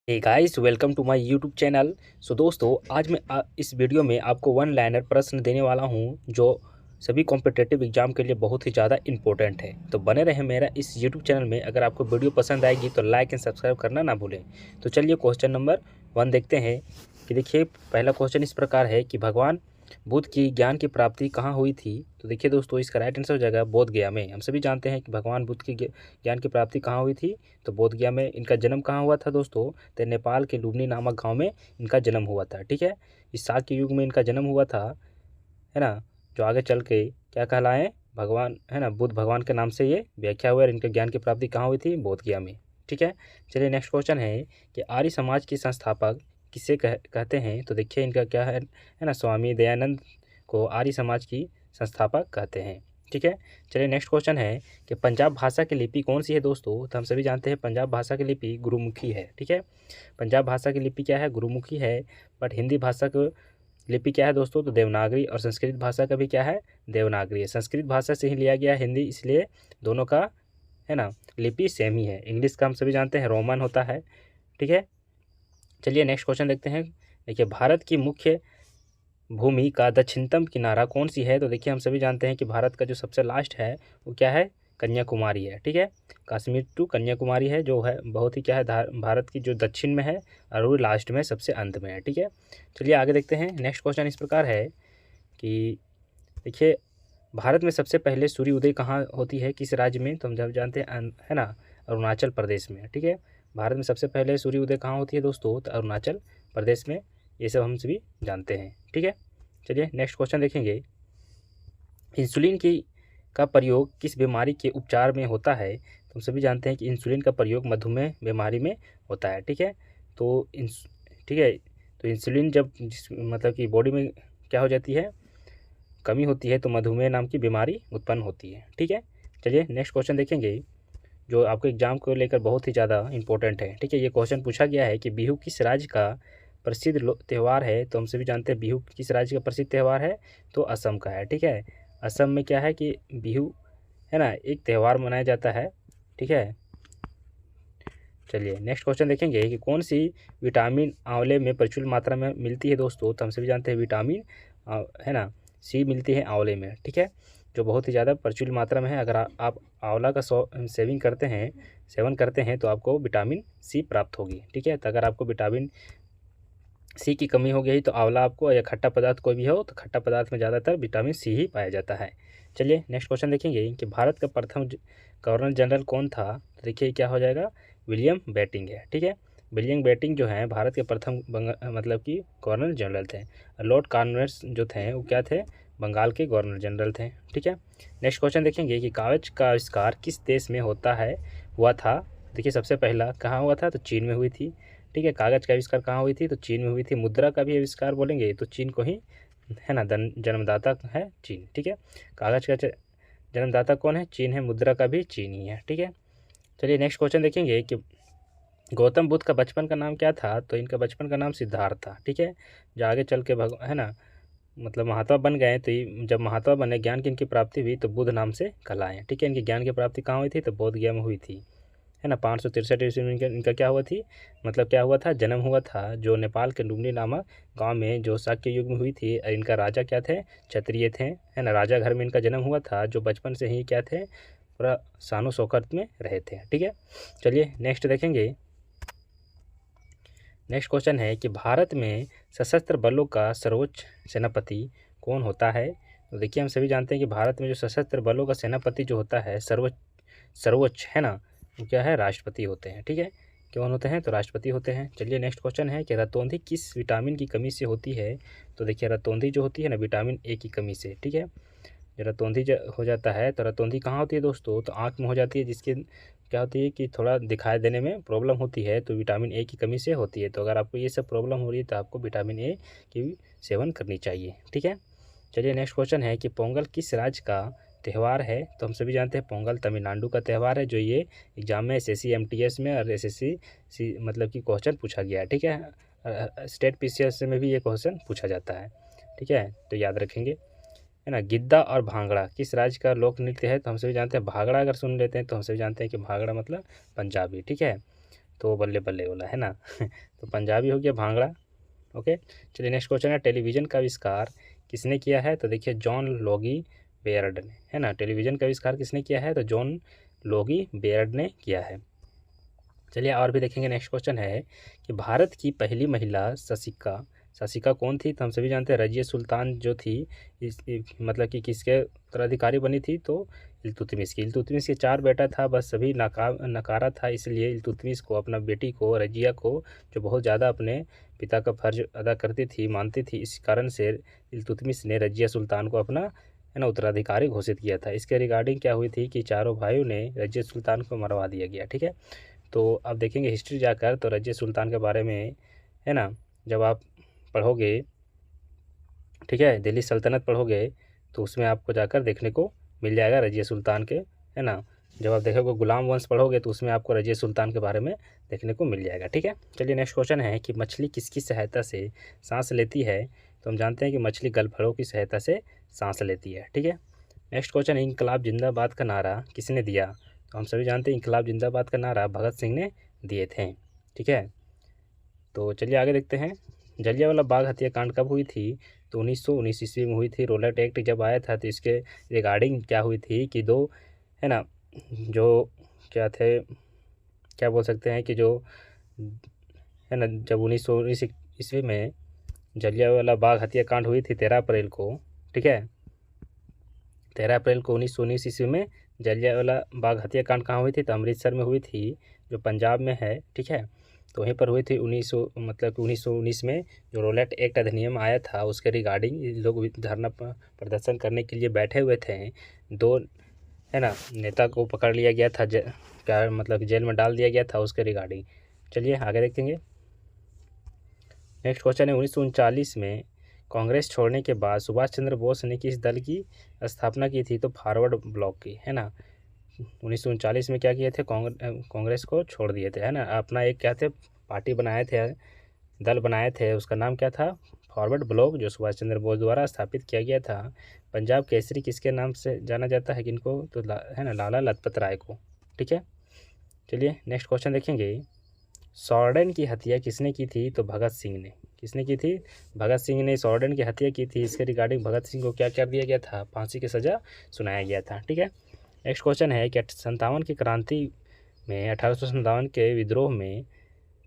Hey guys, welcome to my YouTube channel. So दोस्तों, आज मैं इस वीडियो में आपको वन लाइनर प्रश्न देने वाला हूं जो सभी कॉम्पिटिटिव एग्जाम के लिए बहुत ही ज़्यादा इंपॉर्टेंट है। तो बने रहें मेरा इस यूट्यूब चैनल में। अगर आपको वीडियो पसंद आएगी तो लाइक एंड सब्सक्राइब करना ना भूलें। तो चलिए क्वेश्चन नंबर 1 देखते हैं। कि देखिए, पहला क्वेश्चन इस प्रकार है कि भगवान बुद्ध की ज्ञान की प्राप्ति कहाँ हुई थी। तो देखिए दोस्तों, इसका राइट आंसर हो जाएगा बोध गया में। हम सभी जानते हैं कि भगवान बुद्ध की ज्ञान की प्राप्ति कहाँ हुई थी, तो बोध गया में। इनका जन्म कहाँ हुआ था दोस्तों, तो नेपाल के लुम्बिनी नामक गांव में इनका जन्म हुआ था। ठीक है, इस शाक्य युग में इनका जन्म हुआ था, है ना। जो आगे चल के क्या कहलाए, भगवान, है ना, बुद्ध भगवान के नाम से ये व्याख्या हुआ और इनके ज्ञान की प्राप्ति कहाँ हुई थी, बोध गया में। ठीक है, चलिए नेक्स्ट क्वेश्चन है कि आर्य समाज के संस्थापक किसे कहते हैं। तो देखिए इनका क्या है ना, स्वामी दयानंद को आर्य समाज की संस्थापक कहते हैं। ठीक है, चलिए नेक्स्ट क्वेश्चन है कि पंजाब भाषा की लिपि कौन सी है दोस्तों। तो हम सभी जानते हैं पंजाब भाषा की लिपि गुरुमुखी है। ठीक है, पंजाब भाषा की लिपि क्या है, गुरुमुखी है। बट हिंदी भाषा की लिपि क्या है दोस्तों, तो देवनागरी। और संस्कृत भाषा का भी क्या है, देवनागरी है। संस्कृत भाषा से ही लिया गया हिंदी, इसलिए दोनों का, है ना, लिपि सेम ही है। इंग्लिश का हम सभी जानते हैं रोमन होता है। ठीक है, चलिए नेक्स्ट क्वेश्चन देखते हैं। देखिए, भारत की मुख्य भूमि का दक्षिणतम किनारा कौन सी है। तो देखिए हम सभी जानते हैं कि भारत का जो सबसे लास्ट है वो क्या है, कन्याकुमारी है। ठीक है, कश्मीर टू कन्याकुमारी है, जो है बहुत ही क्या है, भारत की जो दक्षिण में है और वो लास्ट में सबसे अंत में है। ठीक है, चलिए आगे देखते हैं। नेक्स्ट क्वेश्चन इस प्रकार है कि देखिए, भारत में सबसे पहले सूर्य उदय कहाँ होती है, किस राज्य में। तो हम जब जानते हैं है ना, अरुणाचल प्रदेश में। ठीक है, भारत में सबसे पहले सूर्य उदय कहाँ होती है दोस्तों, तो अरुणाचल प्रदेश में। ये सब हम सभी जानते हैं। ठीक है, चलिए नेक्स्ट क्वेश्चन देखेंगे। इंसुलिन की का प्रयोग किस बीमारी के उपचार में होता है। तो हम सभी जानते हैं कि इंसुलिन का प्रयोग मधुमेह बीमारी में होता है। ठीक है, तो ठीक है, तो इंसुलिन जब मतलब कि बॉडी में क्या हो जाती है, कमी होती है, तो मधुमेह नाम की बीमारी उत्पन्न होती है। ठीक है, चलिए नेक्स्ट क्वेश्चन देखेंगे जो आपको एग्जाम को लेकर बहुत ही ज़्यादा इंपॉर्टेंट है। ठीक है, ये क्वेश्चन पूछा गया है कि बिहू किस राज्य का प्रसिद्ध त्यौहार है। तो हम सभी जानते हैं बिहू किस राज्य का प्रसिद्ध त्यौहार है, तो असम का है। ठीक है, असम में क्या है कि बिहू, है ना, एक त्यौहार मनाया जाता है। ठीक है, चलिए नेक्स्ट क्वेश्चन देखेंगे कि कौन सी विटामिन आंवले में प्रचुर मात्रा में मिलती है दोस्तों। तो हम सभी जानते हैं विटामिन है ना, सी मिलती है आंवले में। ठीक है, जो बहुत ही ज़्यादा प्रचुर मात्रा में है। अगर आप आंवला का सेवन करते हैं तो आपको विटामिन सी प्राप्त होगी। ठीक है, तो अगर आपको विटामिन सी की कमी हो गई तो आंवला आपको, या खट्टा पदार्थ कोई भी हो, तो खट्टा पदार्थ में ज़्यादातर विटामिन सी ही पाया जाता है। चलिए नेक्स्ट क्वेश्चन देखेंगे कि भारत का प्रथम गवर्नर जनरल कौन था। तो देखिए क्या हो जाएगा, विलियम बेंटिंक है। ठीक है, विलियम बेंटिंक जो है भारत के प्रथम मतलब कि गवर्नर जनरल थे। लॉर्ड कॉर्नवालिस जो थे वो क्या थे, बंगाल के गवर्नर जनरल थे। ठीक है, नेक्स्ट क्वेश्चन देखेंगे कि कागज का आविष्कार किस देश में हुआ था। देखिए सबसे पहला कहाँ हुआ था, तो चीन में हुई थी। ठीक है, कागज़ का आविष्कार कहाँ हुई थी, तो चीन में हुई थी। मुद्रा का भी आविष्कार बोलेंगे तो चीन को ही, है ना, जन्मदाता है चीन। ठीक है, कागज़ का जन्मदाता कौन है, चीन है। मुद्रा का भी चीन ही है। ठीक है, चलिए नेक्स्ट क्वेश्चन देखेंगे कि गौतम बुद्ध का बचपन का नाम क्या था। तो इनका बचपन का नाम सिद्धार्थ था। ठीक है, जो आगे चल के है ना, मतलब महात्मा बन गए, तो जब महात्मा बने, ज्ञान की इनकी प्राप्ति हुई, तो बुद्ध नाम से कहलाए। ठीक है, इनकी ज्ञान की प्राप्ति कहाँ हुई थी, तो बोध गया में हुई थी, है ना। 563 ईस्वी में इनका क्या हुआ थी, मतलब क्या हुआ था, जन्म हुआ था, जो नेपाल के लुम्बिनी नामक गांव में, जो शाक्य युग में हुई थी। और इनका राजा क्या थे, क्षत्रिय थे, है ना। राजा घर में इनका जन्म हुआ था, जो बचपन से ही क्या थे, पूरा शानो शौकत में रहे थे। ठीक है, चलिए नेक्स्ट देखेंगे। नेक्स्ट क्वेश्चन है कि भारत में सशस्त्र बलों का सर्वोच्च सेनापति कौन होता है। तो देखिए हम सभी जानते हैं कि भारत में जो सशस्त्र बलों का सेनापति जो होता है, सर्वोच्च, है ना, वो क्या है, राष्ट्रपति होते हैं। ठीक है, कौन होते हैं, तो राष्ट्रपति होते हैं। चलिए नेक्स्ट क्वेश्चन है कि रतौंधी किस विटामिन की कमी से होती है। तो देखिए रतौंधी जो होती है ना, विटामिन ए की कमी से। ठीक है, रतौंधी हो जाता है, तो रतौंधी कहाँ होती है दोस्तों, तो आँख में हो जाती है, जिसके क्या होती है कि थोड़ा दिखाई देने में प्रॉब्लम होती है, तो विटामिन ए की कमी से होती है। तो अगर आपको ये सब प्रॉब्लम हो रही है तो आपको विटामिन ए की सेवन करनी चाहिए। ठीक है, चलिए नेक्स्ट क्वेश्चन है कि पोंगल किस राज्य का त्यौहार है। तो हम सभी जानते हैं पोंगल तमिलनाडु का त्यौहार है, जो ये एग्जाम में एसएससी एमटीएस में और एसएससी मतलब कि क्वेश्चन पूछा गया है। ठीक है, स्टेट पीसीएस में भी ये क्वेश्चन पूछा जाता है। ठीक है, तो याद रखेंगे, है ना। गिद्दा और भांगड़ा किस राज्य का लोक नृत्य है। तो हम सभी जानते हैं, भांगड़ा अगर सुन लेते हैं तो हम सभी जानते हैं कि भांगड़ा मतलब पंजाबी। ठीक है, तो बल्ले बल्ले बोला है ना। तो पंजाबी हो गया भांगड़ा। ओके, चलिए नेक्स्ट क्वेश्चन है, टेलीविज़न का आविष्कार किसने किया है? तो देखिए जॉन लोगी बेयर्ड ने, है ना। टेलीविज़न का आविष्कार किसने किया है? तो जॉन लोगी बेयर्ड ने किया है। चलिए और भी देखेंगे। नेक्स्ट क्वेश्चन है कि भारत की पहली महिला शासिका कौन थी? तो हम सभी जानते हैं रजिया सुल्तान जो थी मतलब कि किसके उत्तराधिकारी बनी थी? तो इल्तुतमिश की। इल्तुतमिश के 4 बेटा था, बस सभी नकारा था, इसलिए इल्तुतमिश को, अपना बेटी को, रजिया को, जो बहुत ज़्यादा अपने पिता का फर्ज अदा करती थी, मानती थी, इस कारण से इल्तुतमिश ने रजिया सुल्तान को अपना, है ना, उत्तराधिकारी घोषित किया था। इसके रिगार्डिंग क्या हुई थी कि चारों भाइयों ने रजिया सुल्तान को मरवा दिया गया। ठीक है, तो आप देखेंगे हिस्ट्री जाकर तो रजिया सुल्तान के बारे में, है ना, जब आप पढ़ोगे, ठीक है, दिल्ली सल्तनत पढ़ोगे तो उसमें आपको जाकर देखने को मिल जाएगा रजिया सुल्तान के, है ना। जब आप देखोगे गुलाम वंश पढ़ोगे तो उसमें आपको रजिया सुल्तान के बारे में देखने को मिल जाएगा। ठीक है, चलिए नेक्स्ट क्वेश्चन है कि मछली किसकी सहायता से सांस लेती है? तो हम जानते हैं कि मछली गलफड़ों की सहायता से सांस लेती है। ठीक है, नेक्स्ट क्वेश्चन, इंकलाब जिंदाबाद का नारा किसने दिया? तो हम सभी जानते हैं इंकलाब जिंदाबाद का नारा भगत सिंह ने दिए थे। ठीक है, तो चलिए आगे देखते हैं। जलियांवाला बाग हत्याकांड कब हुई थी? तो 1919 ईस्वी में हुई थी। रोलेट एक्ट जब आया था तो इसके रिगार्डिंग क्या हुई थी कि दो, है ना, जो क्या थे, क्या बोल सकते हैं कि जो, है ना, जब 1919 ईस्वी में जलियांवाला बाग हत्याकांड हुई थी 13 अप्रैल को, ठीक है, 13 अप्रैल को 1919 ईस्वी में जलियांवाला बाग हत्याकांड कहाँ हुई थी? तो अमृतसर में हुई थी, जो पंजाब में है। ठीक है, तो वहीं पर हुई थी 1919 में जो रोलेट एक्ट अधिनियम आया था उसके रिगार्डिंग लोग धरना प्रदर्शन करने के लिए बैठे हुए थे। 2, है ना, नेता को पकड़ लिया गया था, क्या मतलब जेल में डाल दिया गया था उसके रिगार्डिंग। चलिए आगे देखेंगे। नेक्स्ट क्वेश्चन है, 1939 में कांग्रेस छोड़ने के बाद सुभाष चंद्र बोस ने किस दल की स्थापना की थी? तो फॉरवर्ड ब्लॉक की, है ना। 1939 में क्या किए थे? कांग्रेस को छोड़ दिए थे, है ना। अपना एक क्या थे, पार्टी बनाए थे, दल बनाए थे, उसका नाम क्या था? फॉरवर्ड ब्लॉक, जो सुभाष चंद्र बोस द्वारा स्थापित किया गया था। पंजाब केसरी किसके नाम से जाना जाता है किनको? तो है ना, लाला लजपत राय को। ठीक है, चलिए नेक्स्ट क्वेश्चन देखेंगे। सॉर्डन की हत्या किसने की थी? तो भगत सिंह ने। किसने की थी? भगत सिंह ने सॉर्डन की हत्या की थी। इसके रिगार्डिंग भगत सिंह को क्या कर दिया गया था? फांसी की सज़ा सुनाया गया था। ठीक है, नेक्स्ट क्वेश्चन है कि 57 की क्रांति में 1857 के विद्रोह में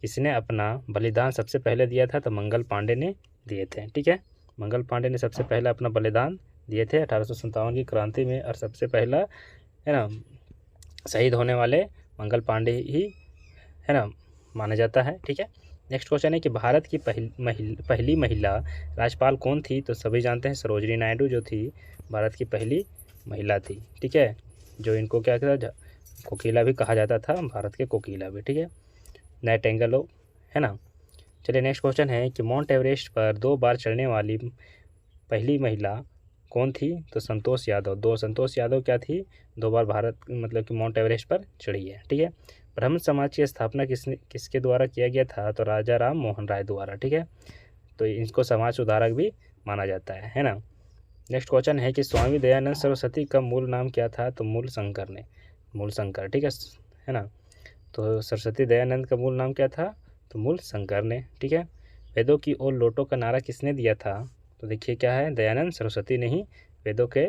किसने अपना बलिदान सबसे पहले दिया था? तो मंगल पांडे ने दिए थे। ठीक है, मंगल पांडे ने सबसे पहले अपना बलिदान दिए थे 1857 की क्रांति में, और सबसे पहला, है ना, शहीद होने वाले मंगल पांडे ही, है ना, माना जाता है। ठीक है, नेक्स्ट क्वेश्चन है कि भारत की पहली महिला राज्यपाल कौन थी? तो सभी जानते हैं सरोजिनी नायडू जो थी भारत की पहली महिला थी। ठीक है, जो इनको क्या कहता था, कोकिला भी कहा जाता था, भारत के कोकिला भी। ठीक है, नाइटिंगेल, है ना। चलिए नेक्स्ट क्वेश्चन है कि माउंट एवरेस्ट पर 2 बार चढ़ने वाली पहली महिला कौन थी? तो संतोष यादव। संतोष यादव क्या थी? 2 बार भारत मतलब कि माउंट एवरेस्ट पर चढ़ी है। ठीक है, ब्राह्मण समाज की स्थापना किसके द्वारा किया गया था? तो राजा राम मोहन राय द्वारा। ठीक है, तो इनको समाज सुधारक भी माना जाता है ना। नेक्स्ट क्वेश्चन है कि स्वामी दयानंद सरस्वती का मूल नाम क्या था? तो मूल शंकर। ठीक है ना। तो सरस्वती दयानंद का मूल नाम क्या था? तो मूल शंकर ने। ठीक है, वेदों की ओर लौटो का नारा किसने दिया था? तो देखिए क्या है, दयानंद सरस्वती ने ही वेदों के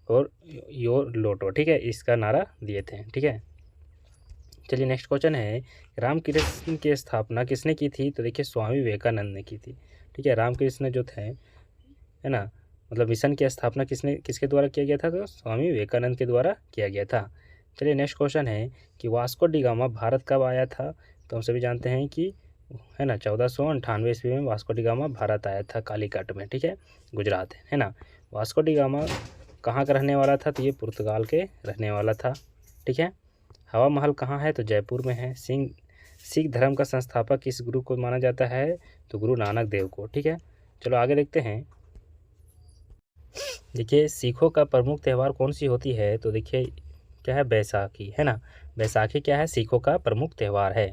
और योर लौटो, ठीक है, इसका नारा दिए थे। ठीक है, चलिए नेक्स्ट क्वेश्चन है, रामकृष्ण की स्थापना किसने की थी? तो देखिए स्वामी विवेकानंद ने की थी। ठीक है, रामकृष्ण जो थे, है ना, मतलब मिशन की स्थापना किसके द्वारा किया गया था? तो स्वामी विवेकानंद के द्वारा किया गया था। चलिए नेक्स्ट क्वेश्चन है कि वास्को डी गामा भारत कब आया था? तो हम सभी जानते हैं कि, है ना, 1498 ईस्वी में वास्को डी गामा भारत आया था, कालीकट में। ठीक है, गुजरात है ना। वास्को डी गामा कहाँ का रहने वाला था? तो ये पुर्तगाल के रहने वाला था। ठीक है, हवा महल कहाँ है? तो जयपुर में है। सिख धर्म का संस्थापक किस गुरु को माना जाता है? तो गुरु नानक देव को। ठीक है, चलो आगे देखते हैं। देखिए सिखों का प्रमुख त्यौहार कौन सी होती है? तो देखिए क्या है, बैसाखी, है ना। बैसाखी क्या है? सिखों का प्रमुख त्यौहार है।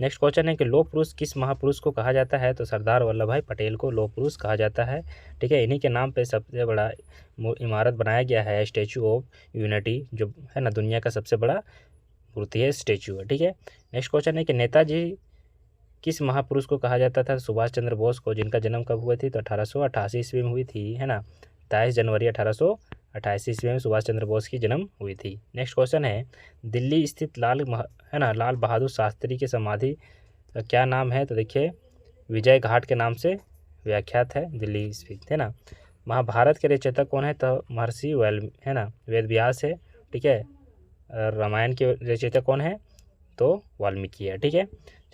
नेक्स्ट क्वेश्चन है कि लौह पुरुष किस महापुरुष को कहा जाता है? तो सरदार वल्लभ भाई पटेल को लौह पुरुष कहा जाता है। ठीक है, इन्हीं के नाम पे सबसे बड़ा इमारत बनाया गया है, स्टैचू ऑफ यूनिटी, जो है ना दुनिया का सबसे बड़ा मूर्ति है, स्टेचू है। ठीक है, नेक्स्ट क्वेश्चन है कि नेताजी किस महापुरुष को कहा जाता था? सुभाष चंद्र बोस को, जिनका जन्म कब हुई थी? तो 1888 ईस्वी में हुई थी, है ना। 23 जनवरी 1888 ईस्वी में सुभाष चंद्र बोस की जन्म हुई थी। नेक्स्ट क्वेश्चन है दिल्ली स्थित लाल बहादुर शास्त्री की समाधि का क्या नाम है? तो देखिए विजय घाट के नाम से व्याख्यात है, दिल्ली स्थित, है ना। महाभारत के रचयिता कौन है? तो महर्षि है ना, वेद व्यास है। ठीक है, रामायण के रचयिता कौन है? तो वाल्मीकि है। ठीक है,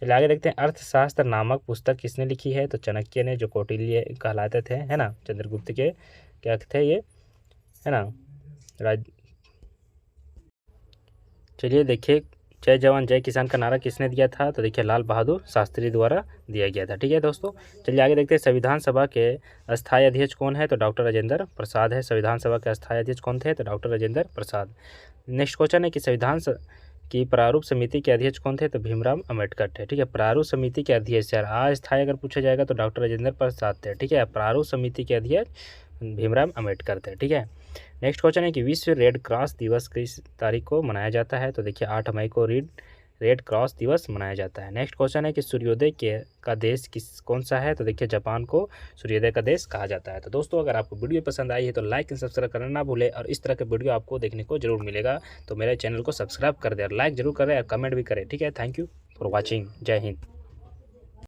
चलिए आगे देखते हैं। अर्थशास्त्र नामक पुस्तक किसने लिखी है? तो चाणक्य ने, जो कौटिल्य कहलाते थे, है ना, चंद्रगुप्त के क्या थे ये, है ना, चलिए देखिए, जय जवान जय किसान का नारा किसने दिया था? तो देखिए लाल बहादुर शास्त्री द्वारा दिया गया था। ठीक है दोस्तों, चलिए आगे देखते हैं। संविधान सभा के अस्थायी अध्यक्ष कौन है? तो डॉक्टर राजेंद्र प्रसाद है। संविधान सभा के अस्थायी अध्यक्ष कौन थे? तो doctor Rajendra Prasad. Next question है कि संविधान की प्रारूप समिति के अध्यक्ष कौन थे? तो भीमराव अम्बेडकर थे। ठीक है, प्रारूप समिति के अध्यक्ष यार अस्थायी अगर पूछा जाएगा तो डॉक्टर राजेंद्र प्रसाद थे। ठीक है, प्रारूप समिति के अध्यक्ष भीमराव अम्बेडकर थे। ठीक है, नेक्स्ट क्वेश्चन है कि विश्व रेड क्रॉस दिवस किस तारीख को मनाया जाता है? तो देखिए 8 मई को रेड क्रॉस दिवस मनाया जाता है। नेक्स्ट क्वेश्चन है कि सूर्योदय का देश कौन सा है? तो देखिए जापान को सूर्योदय का देश कहा जाता है। तो दोस्तों अगर आपको वीडियो पसंद आई है तो लाइक एंड सब्सक्राइब करना ना भूलें, और इस तरह के वीडियो आपको देखने को जरूर मिलेगा। तो मेरे चैनल को सब्सक्राइब कर दें और लाइक जरूर करें और कमेंट भी करें। ठीक है, थैंक यू फॉर वॉचिंग। जय हिंद।